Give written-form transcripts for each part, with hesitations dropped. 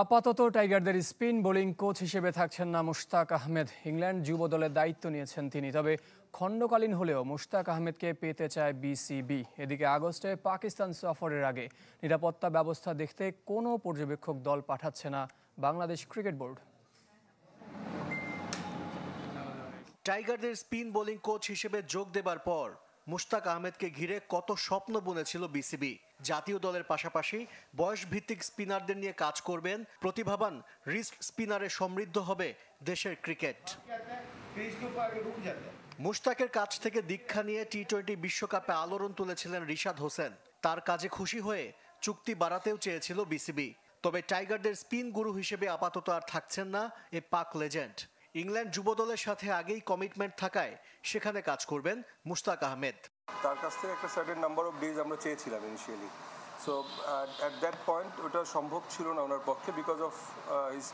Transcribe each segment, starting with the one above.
আপাতত টাইগারদের spin bowling coach হিসেবে থাকছেন না মুশতাক আহমেদ। ইংল্যান্ড যুব দলের দায়িত্ব নিয়েছেন তিনি। তবে খণ্ডকালীন হলেও মুশতাক আহমেদকে পেতে চায় বিসিবি। এদিকে আগস্টে পাকিস্তান সফরের আগে নিরাপত্তা ব্যবস্থা দেখতে কোনো পর্যবেক্ষক দল পাঠাচ্ছে না বাংলাদেশ ক্রিকেট বোর্ড। টাইগারদের স্পিন বোলিং কোচ হিসেবে যোগ দেবার পর মুশতাক আহমেদকে ঘিরে কত স্বপ্ন বুনেছিল বিসিবি। জাতীয় দলের পাশাপাশি বয়স ভিত্তিক স্পিনারদের নিয়ে কাজ করবেন, প্রতিভাবান রিস্ট স্পিনারে সমৃদ্ধ হবে দেশের ক্রিকেট। মুশতাকের কাছ থেকে দীক্ষা নিয়ে টি-20 বিশ্বকাপে আলোড়ন তুলেছিলেন রিশাদ হোসেন। তার কাজে খুশি হয়ে চুক্তি বাড়াতেও চেয়েছিল বিসিবি। তবে টাইগারদের স্পিন গুরু হিসেবে আপাতত আর থাকছেন না এ পাক লেজেন্ড। ইংল্যান্ড যুব দলের সাথে আগেই কমিটমেন্ট থাকায় সেখানে কাজ করবেন মুশতাক আহমেদ। তার কাছ থেকে একটা সার্টেন নাম্বার অফ ডেজ আমরা চেয়েছিলাম initially. So at that point ওটা সম্ভব ছিল না ওনার পক্ষে because of his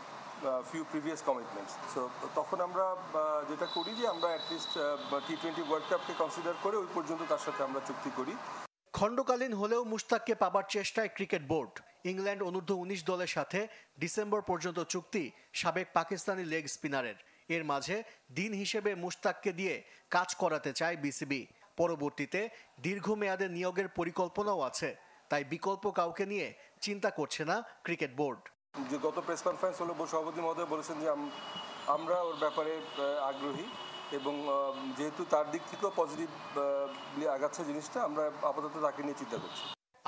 few previous commitments. So তখন আমরা যেটা করি যে আমরা অ্যাটলিস্ট টি-20 ওয়ার্ল্ড কাপকে কনসিডার করে ওই পর্যন্ত তার সাথে আমরা চুক্তি করি। খণ্ডকালীন হলেও মুশতাককে পাবার চেষ্টায় ক্রিকেট বোর্ড। ইংল্যান্ড অনূর্ধ্ব-19 দলের সাথে ডিসেম্বর পর্যন্ত চুক্তি সাবেক পাকিস্তানি লেগ স্পিনারের। এর মাঝে দিন হিসেবে মুশতাককে দিয়ে কাজ করাতে চায় বিসিবি। পরবর্তীতে দীর্ঘমেয়াদে নিয়োগের পরিকল্পনাও আছে, তাই বিকল্প কাউকে নিয়ে চিন্তা করছে না ক্রিকেট বোর্ড। যে গত প্রেস কনফারেন্স হলো সভাপতি মহোদয় বলেছেন যে আমরা ওর ব্যাপারে আগ্রহী এবং যেহেতু তার দিক থেকেও পজিটিভলি আগাচ্ছে জিনিসটা, আমরা আপাতত তাকে নিয়ে চিন্তা করছি।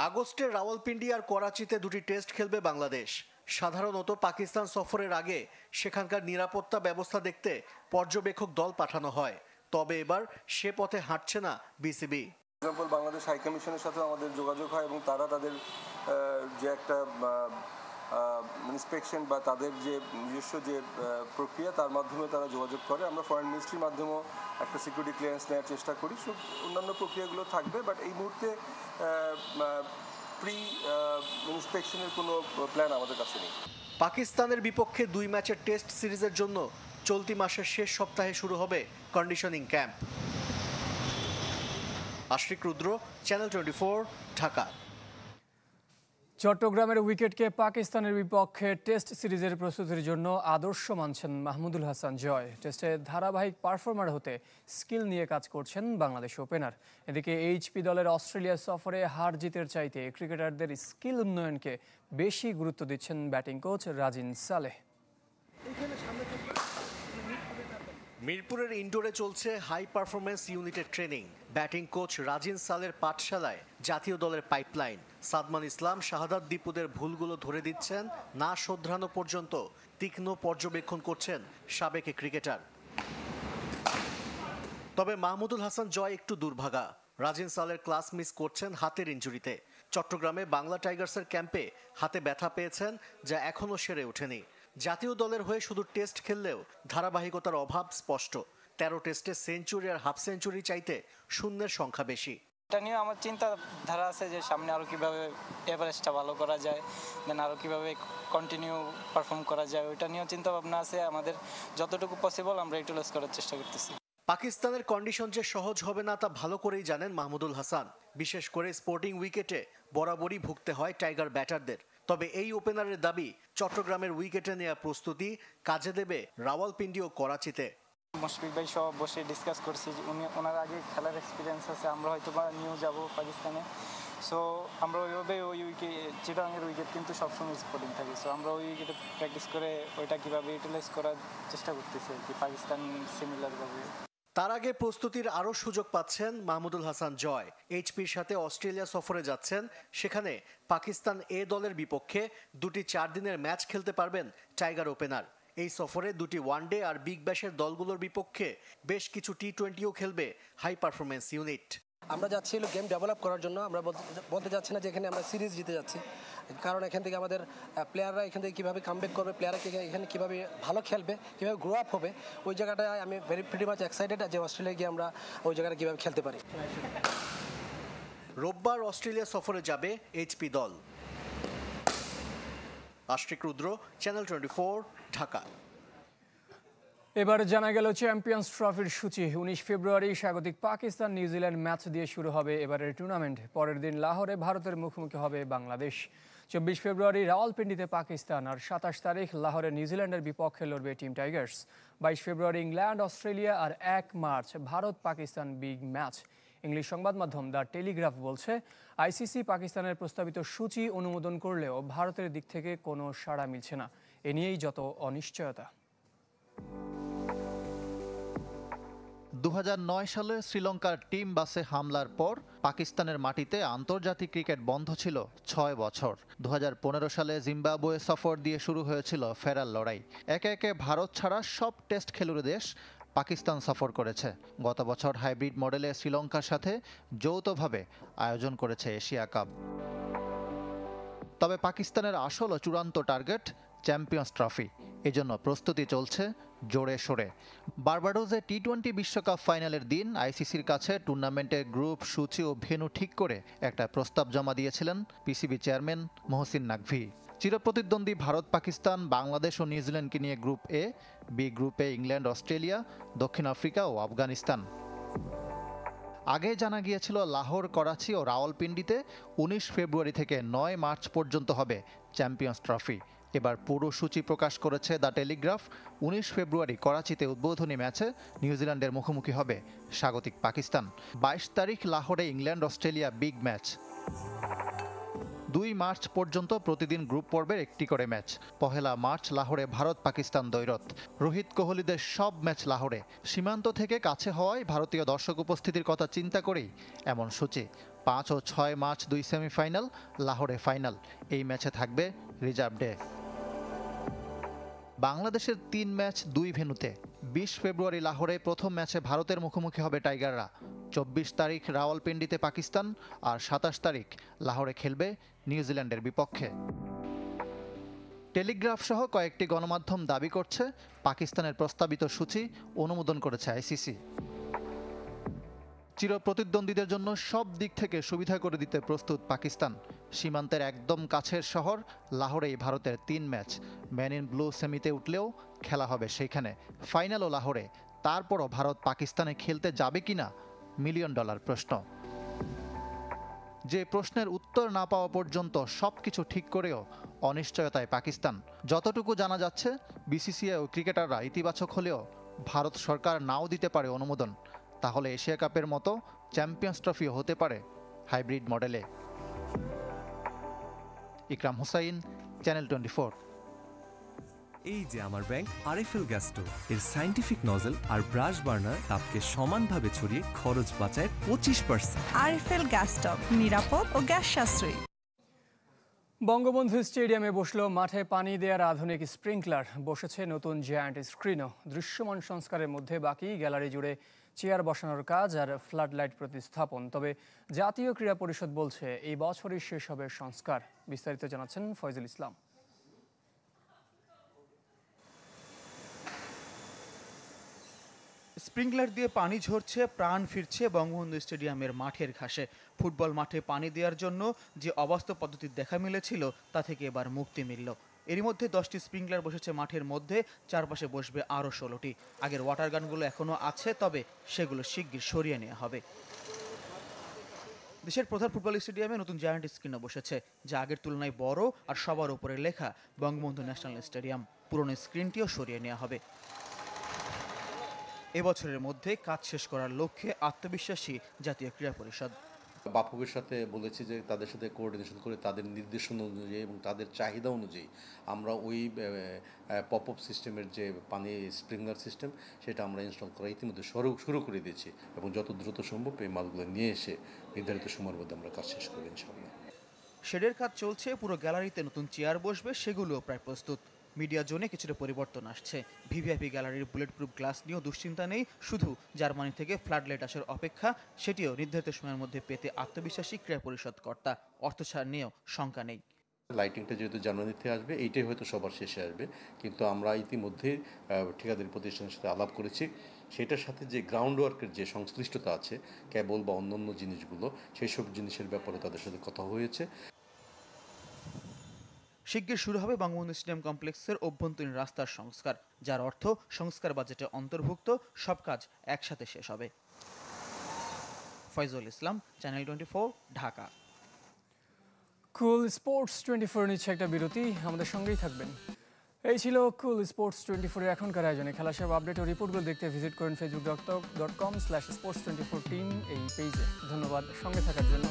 আগস্টে রাওয়ালপিন্ডি আর করাচিতে দুটি টেস্ট খেলবে বাংলাদেশ। সাধারণত পাকিস্তান সফরের আগে সেখানকার নিরাপত্তা ব্যবস্থা দেখতে পর্যবেক্ষক দল পাঠানো হয়, তবে এবার সে পথে হাঁটছে না বিসিবি। এক্সাম্পল বাংলাদেশ হাই কমিশনের সাথে আমাদের যোগাযোগ হয় এবং তারা তাদের যে একটা ইন্সপেকশন বা তাদের যে নিজস্ব যে প্রক্রিয়া তার মাধ্যমে তারা যোগাযোগ করে। আমরা ফরেন মিনিস্ট্রির মাধ্যমেও একটা সিকিউরিটি ক্লিয়ারেন্স নেওয়ার চেষ্টা করি। সব অন্যান্য প্রক্রিয়াগুলো থাকবে, বাট এই মুহূর্তে প্রি ইন্সপেকশনের কোনো প্ল্যান আমাদের কাছে নেই। পাকিস্তানের বিপক্ষে 2 ম্যাচের টেস্ট সিরিজের জন্য চলতি মাসের শেষ সপ্তাহে শুরু হবে কন্ডিশনিং ক্যাম্প। আশিক রুদ্র, চ্যানেল 24, ঢাকা। চট্টগ্রামের উইকেটকে পাকিস্তানের বিপক্ষে টেস্ট সিরিজের প্রস্তুতির জন্য আদর্শ মানছেন মাহমুদুল হাসান জয়। টেস্টে ধারাবাহিক পারফর্মার হতে স্কিল নিয়ে কাজ করছেন বাংলাদেশ ওপেনার। এদিকে এইচপি দলের অস্ট্রেলিয়া সফরে হার জিতের চাইতে ক্রিকেটারদের স্কিল উন্নয়নকে বেশি গুরুত্ব দিচ্ছেন ব্যাটিং কোচ রাজিন সালেহ। মিরপুরের ইনডোরে চলছে হাই পারফরমেন্স ইউনিটের ট্রেনিং। ব্যাটিং কোচ রাজিন সালের পাঠশালায় জাতীয় দলের পাইপলাইন। সাদমান ইসলাম, শাহাদাত দীপুদের ভুলগুলো ধরে দিচ্ছেন, না শোধরানো পর্যন্ত তীক্ষ্ণ পর্যবেক্ষণ করছেন সাবেক ক্রিকেটার। তবে মাহমুদুল হাসান জয় একটু দুর্ভাগা। রাজিন সালের ক্লাস মিস করছেন হাতের ইনজুরিতে। চট্টগ্রামে বাংলা টাইগার্সের ক্যাম্পে হাতে ব্যথা পেয়েছেন, যা এখনও সেরে ওঠেনি। জাতীয় দলের হয়ে শুধু টেস্ট খেললেও ধারাবাহিকতার অভাব স্পষ্ট। 13 টেস্টে সেঞ্চুরি আর হাফ সেঞ্চুরি চাইতে শূন্যের সংখ্যা বেশি। এটা নিয়ে আমার চিন্তাধারা আছে যে সামনে আরও কীভাবে এভারেজটা ভালো করা যায়, দেন আরও কীভাবে কন্টিনিউ পারফর্ম করা যায়, ওইটা নিয়েও চিন্তা ভাবনা আছে। আমাদের যতটুকু পসিবল আমরা ইউটিলাইজ করার চেষ্টা করতেছি। পাকিস্তানের কন্ডিশন যে সহজ হবে না তা ভালো করেই জানেন মাহমুদুল হাসান। বিশেষ করে স্পোর্টিং উইকেটে বরাবরই ভুগতে হয় টাইগার ব্যাটারদের। তবে এই ওপেনারের দাবি, চট্টগ্রামের উইকেটে নেওয়া প্রস্তুতি কাজে দেবে রাওয়ালপিন্ডি ও করাচিতে। মুশফিক ভাই সব বসে ডিসকাস করছি, ওনার আগে খেলার এক্সপিরিয়েন্স আছে, আমরা হয়তো বা নিয়েও যাবো পাকিস্তানে। সো আমরা ওইভাবে ওই উইকেট, চিটাগাংয়ের উইকেট কিন্তু সবসময় স্পোর্টিং থাকে। সো আমরা ওই উইকেটে প্র্যাকটিস করে ওইটা কীভাবে ইউটিলাইজ করার চেষ্টা করতেছি আর কি, পাকিস্তান সিমিলারভাবে। তার আগে প্রস্তুতির আরও সুযোগ পাচ্ছেন মাহমুদুল হাসান জয়। এইচপির সাথে অস্ট্রেলিয়া সফরে যাচ্ছেন। সেখানে পাকিস্তান এ দলের বিপক্ষে 2টি 4 দিনের ম্যাচ খেলতে পারবেন টাইগার ওপেনার। এই সফরে 2টি ওয়ানডে আর বিগ ব্যাশের দলগুলোর বিপক্ষে বেশ কিছু টি-20ও খেলবে হাই পারফরমেন্স ইউনিট। আমরা যাচ্ছি হলো গেম ডেভেলপ করার জন্য। আমরা বলতে যাচ্ছি না যে এখানে আমরা সিরিজ জিতে যাচ্ছি, কারণ এখান থেকে আমাদের প্লেয়াররা এখান থেকে কীভাবে কামব্যাক করবে, প্লেয়াররা এখানে কীভাবে ভালো খেলবে, কীভাবে গ্রো আপ হবে, ওই জায়গাটায় আমি প্রিটি মাচ এক্সাইটেড যে অস্ট্রেলিয়া গিয়ে আমরা ওই জায়গাটা কীভাবে খেলতে পারি। রোববার অস্ট্রেলিয়া সফরে যাবে এইচপি দল। আশিক রুদ্র, চ্যানেল 24, ঢাকা। এবার জানা গেল চ্যাম্পিয়ন্স ট্রফির সূচি। 19 ফেব্রুয়ারি স্বাগতিক পাকিস্তান নিউজিল্যান্ড ম্যাচ দিয়ে শুরু হবে এবারের টুর্নামেন্ট। পরের দিন লাহোরে ভারতের মুখোমুখি হবে বাংলাদেশ। 24 ফেব্রুয়ারি রাওয়ালপিন্ডিতে পাকিস্তান আর 27 তারিখ লাহোরে নিউজিল্যান্ডের বিপক্ষে লড়বে টিম টাইগার্স। 22 ফেব্রুয়ারি ইংল্যান্ড অস্ট্রেলিয়া আর 1 March Bharat Pakistan big match. English সংবাদ মাধ্যম দ্য টেলিগ্রাফ বলছে, আইসিসি পাকিস্তানের প্রস্তাবিত সূচি অনুমোদন করলেও ভারতের দিক থেকে কোনো সাড়া মিলছে না। এ নিয়েই যত অনিশ্চয়তা। 2009 সালে শ্রীলঙ্কার টিম বাসে হামলার পর পাকিস্তানের মাটিতে আন্তর্জাতিক ক্রিকেট বন্ধ ছিল 6 বছর। 2015 সালে জিম্বাবুয়ে সফর দিয়ে শুরু হয়েছিল ফেরার লড়াই। একে একে ভারত ছাড়া সব টেস্ট খেলুড়ে দেশ পাকিস্তান সফর করেছে। গত বছর হাইব্রিড মডেলে শ্রীলঙ্কার সাথে যৌথভাবে আয়োজন করেছে এশিয়া কাপ। তবে পাকিস্তানের আসল ও চূড়ান্ত টার্গেট চ্যাম্পিয়ন্স ট্রফি। এজন্য প্রস্তুতি চলছে জোরে সোরে। বার্বাডোসে টি-20 বিশ্বকাপ ফাইনালের দিন আইসিসির কাছে টুর্নামেন্টের গ্রুপ, সূচি ও ভেন্যু ঠিক করে একটা প্রস্তাব জমা দিয়েছিলেন পিসিবি চেয়ারম্যান মহসিন নাকভি। চিরপ্রতিদ্বন্দ্বী ভারত, পাকিস্তান, বাংলাদেশ ও নিউজিল্যান্ডকে নিয়ে গ্রুপ এ, বি গ্রুপে ইংল্যান্ড, অস্ট্রেলিয়া, দক্ষিণ আফ্রিকা ও আফগানিস্তান। আগে জানা গিয়েছিল লাহোর, করাচি ও রাওয়ালপিন্ডিতে 19 ফেব্রুয়ারি থেকে 9 মার্চ পর্যন্ত হবে চ্যাম্পিয়ন্স ট্রফি। এবার পুরো সূচি প্রকাশ করেছে দ্য টেলিগ্রাফ। 19 ফেব্রুয়ারি করাচিতে উদ্বোধনী ম্যাচে নিউজিল্যান্ডের মুখোমুখি হবে স্বাগতিক পাকিস্তান। 22 তারিখ লাহোরে England Australia big match. 2 March পর্যন্ত প্রতিদিন গ্রুপ পর্বের একটি করে ম্যাচ। 1 মার্চ লাহোরে ভারত পাকিস্তান দ্বৈরথ। রোহিত কোহলিদের সব ম্যাচ লাহোরে। সীমান্ত থেকে কাছে হওয়ায় ভারতীয় দর্শক উপস্থিতির কথা চিন্তা করেই এমন সূচি। 5 ও 6 মার্চ 2 সেমিফাইনাল, লাহোরে ফাইনাল। এই ম্যাচে থাকবে রিজার্ভ ডে। বাংলাদেশের 3 ম্যাচ 2 ভেন্যুতে। 20 ফেব্রুয়ারি লাহোরে প্রথম ম্যাচে ভারতের মুখোমুখি হবে টাইগাররা। 24 তারিখ রাওয়ালপিন্ডিতে পাকিস্তান আর 27 তারিখ লাহোরে খেলবে নিউজিল্যান্ডের বিপক্ষে। টেলিগ্রাফ সহ কয়েকটি গণমাধ্যম দাবি করছে পাকিস্তানের প্রস্তাবিত সূচি অনুমোদন করেছে আইসিসি। চিরপ্রতিদ্বন্দ্বীদের জন্য সব দিক থেকে সুবিধা করে দিতে প্রস্তুত পাকিস্তান। সীমান্তের একদম কাছের শহর লাহোরেই ভারতের 3 ম্যাচ। ম্যান ইন ব্লু সেমিতে উঠলেও খেলা হবে সেইখানে। ফাইনালও লাহোরে। তারপরও ভারত পাকিস্তানে খেলতে যাবে কিনা $1,000,000 প্রশ্ন। যে প্রশ্নের উত্তর না পাওয়া পর্যন্ত সবকিছু ঠিক করেও অনিশ্চয়তায় পাকিস্তান। যতটুকু জানা যাচ্ছে, বিসিসিআই ও ক্রিকেটাররা ইতিবাচক হলেও ভারত সরকার নাও দিতে পারে অনুমোদন। তাহলে এশিয়া কাপের মতো চ্যাম্পিয়ন্স ট্রফিও হতে পারে হাইব্রিড মডেলে। ইকরাম হুসাইন, চ্যানেল 24। এই যে আমার ব্যাংক আরএফএল গ্যাস স্টোভ, এর সায়েন্টিফিক নজল আর ব্রাশ বার্নার তাপকে সমানভাবে ছড়িয়ে খরচ বাঁচায় 25%। আরএফএল গ্যাস স্টোভ, নিরাপদ ও গ্যাস সাশ্রয়ী। বঙ্গবন্ধু স্টেডিয়ামে বসলো মাঠে পানি দেওয়ার আধুনিক স্প্রিংকলার। বসেছে নতুন জায়ান্ট স্ক্রিনও। দৃশ্যমান সংস্কারের মধ্যে বাকি গ্যালারি জুড়ে চেয়ার বসানোর কাজ আর ফ্লাড লাইট প্রতিস্থাপন। তবে জাতীয় ক্রীড়া পরিষদ বলছে এই বছরই শেষ হবে সংস্কার। বিস্তারিত জানাচ্ছেন ফয়জুল ইসলাম। স্প্রিংকলার দিয়ে পানি ঝরছে, প্রাণ ফিরছে বঙ্গবন্ধু স্টেডিয়ামের মাঠের ঘাসে। ফুটবল মাঠে পানি দেওয়ার জন্য যে অবাস্তব পদ্ধতির দেখা মিলেছিল তা থেকে এবার মুক্তি মিলল। এরই মধ্যে 10টি স্প্রিংকলার বসেছে মাঠের মধ্যে, চারপাশে বসবে আরও 16টি। আগের ওয়াটার গানগুলো এখনও আছে, তবে সেগুলো শিগগির সরিয়ে নেওয়া হবে। দেশের প্রধান ফুটবল স্টেডিয়ামে নতুন জায়ান্ট স্ক্রিনও বসেছে, যা আগের তুলনায় বড় আর সবার উপরে লেখা বঙ্গবন্ধু ন্যাশনাল স্টেডিয়াম। পুরনো স্ক্রিনটিও সরিয়ে নেওয়া হবে। এবছরের মধ্যে কাজ শেষ করার লক্ষ্যে আত্মবিশ্বাসী জাতীয় ক্রীড়া পরিষদ। বাফুফের সাথে বলেছি যে তাদের সাথে কোঅর্ডিনেশন করে তাদের নির্দেশনা অনুযায়ী এবং তাদের চাহিদা অনুযায়ী আমরা ওই পপ আপ সিস্টেমের যে পানি স্প্রিংলার সিস্টেম সেটা আমরা ইনস্টল করা ইতিমধ্যে শুরু করে দিয়েছি এবং যত দ্রুত সম্ভব এই মালগুলো নিয়ে এসে নির্ধারিত সময়ের মধ্যে আমরা কাজ শেষ করব ইনশাআল্লাহ। শেডের কাজ চলছে, পুরো গ্যালারিতে নতুন চেয়ার বসবে, সেগুলোও প্রায় প্রস্তুত। মিডিয়া জোনে কিছুটা পরিবর্তন আসছে। ভিভিআইপি গ্যালারির বুলেট প্রুফ গ্লাস নিয়েও দুশ্চিন্তা নেই, শুধু জার্মানি থেকে ফ্লাড লাইট আসার অপেক্ষা। সেটিও নির্ধারিত সময়ের মধ্যে পেতে আত্মবিশ্বাসী ক্রীড়া পরিষদ কর্তা। অর্থ ছাড় নিয়েও শঙ্কা নেই। লাইটিংটা যেহেতু জার্মানি থেকে আসবে, এইটাই হয়তো সবার শেষে আসবে, কিন্তু আমরা ইতিমধ্যে ঠিকাদারি প্রতিষ্ঠানের সাথে আলাপ করেছি। সেটার সাথে যে গ্রাউন্ড ওয়ার্কের যে সংশ্লিষ্টতা আছে, কেবল বা অন্যান্য জিনিসগুলো, সেই সব জিনিসের ব্যাপারে তাদের সাথে কথা হয়েছে। শিগগির শুরু হবে বঙ্গবন্ধু স্টেডিয়াম কমপ্লেক্সের অভ্যন্তরীণ রাস্তার সংস্কার, যার অর্থ সংস্কার বাজেটে অন্তর্ভুক্ত। সব কাজ একসাথে শেষ হবে। ফয়জুল ইসলাম, চ্যানেল 24, ঢাকা। কুল স্পোর্টস 24 নিচ্ছে একটা বিরতি, আমাদের সঙ্গেই থাকবেন। এই ছিল কুল স্পোর্টস 24 এর এখনকার আয়োজনে। খেলা সব আপডেট ও রিপোর্টগুলো দেখতে ভিজিট করেন facebook.com/sports24 টিম এই পেজে। ধন্যবাদ সঙ্গে থাকার জন্য।